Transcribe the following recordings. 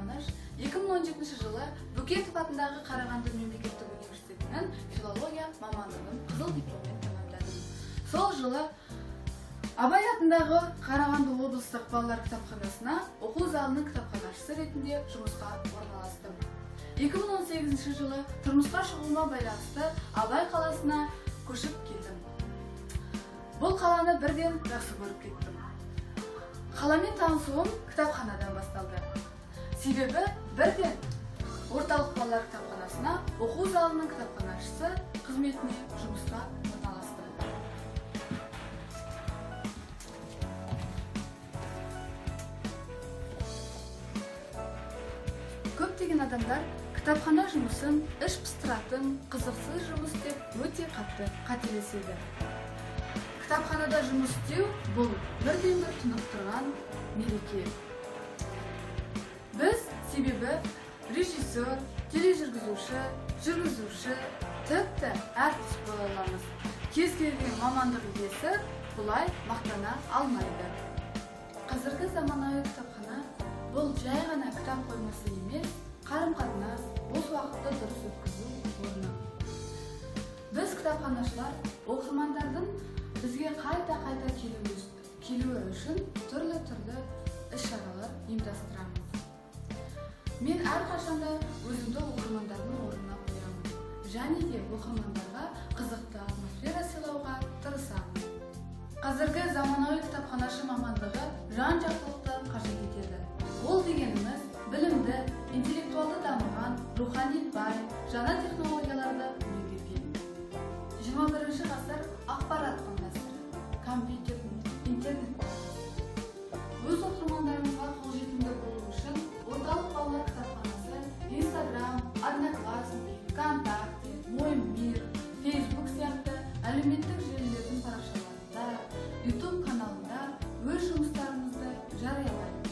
Кутаптаныш 2017 жылы Бөкетов атындағы Қарағанды мемлекеттік университетінің филология мамандығын қызыл дипломмен тәмамдадым. Сол жылы Абай атындағы Қарағанды облыстық балалар кітапханасына оқу залының кітапханашысы ретінде жұмысқа орналастым. 2018 жылы тұрмысқа шығуыма байланысты Абай қаласына көшіп келдім. Бұл қаланы бірден жақсы көріп кеттім. Қаламен танысуым кітапханадан басталды. Себебі бірден орталық балалар кітапханасына оқу залының кітапханашысы қызметіне жұмысқа орналастым. Көптеген адамдар кітапхана жұмысын іш пыстыратын, қызықсыз жұмыс деп өте қатты қателеседі. Кітапханада жұмыс істеу бұл бірден-бір тұнық тұрған мереке. Біз себебі режиссер, тележүргізуші, жүргізуші, тіпті әртіс бола аламыз. Кез келген мамандық иесі бұлай мақтана алмайды. Қазіргі заманауи кітапхана бұл жай ғана кітап қоймасы емес, қарым-қатынас, бос уақытты дұрыс өткізу орны. Біз кітапханашылар оқырмандардың бізге қайта-қайта келуі үшін түрлі іс-шаралар ұйымдастырамыз. Мен әрқашанда өзімді оқырмандардың орнына қоямын. Және де оқырмандарға қызықты атмосфера сыйлауға тырысамын. Қазіргі заманауи кітапханашы мамандығы жан-жақтылықты қажет етеді. Ол дегеніміз білімді, интеллектуалды дамыған, рухани бай, жаңа технологияларды меңгерген. 21 ғасыр ақпараттың ғасыры, компьютер, интернет. Өз оқырмандарымызға қолжетімді болу үшін орталық балалар кітапханасы Instagram, Одноклассники, ВКонтакте, Мой мир, Facebook сияқты әлеуметтік желілердің парақшаларында, YouTube каналында өз жұмыстарымызды жариялайды.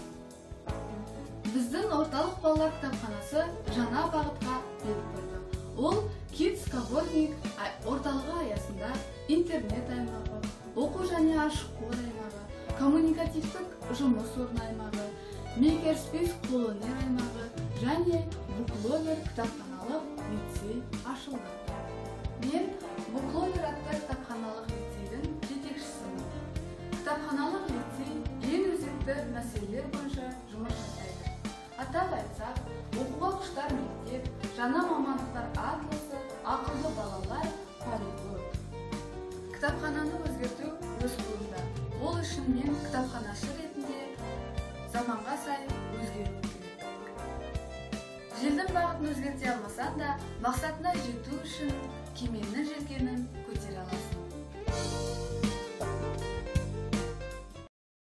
Біздің орталық балалар кітапханасы жаңа бағытқа бет бұрды. Ол Kids Coworking орталығы аясында интернет аймағы, оқу және ашық қор аймағы, коммуникативтік жұмыс орны аймағы, Makerspace қолөнер аймағы және Букловер кітапханалық лицей ашылды. Мен Букловер атты кітапханалық лицейдің жетекшісімін. Кітапханалық лицей ең өзекті мәселелер бойынша жұмыс жасайды. Атап айтсақ, оқуға құштар мектеп, жаңа мамандықтар атласы, ақылды балалар, полиглот. Кітапхананы өзгерту өз қолымда. Ол үшін мен кітапханашы ретінде заманға сай өзгеру керек. Желдің бағытын өзгерте алмасаң да, мақсатына жету үшін кеменің желкенін көтере аласың.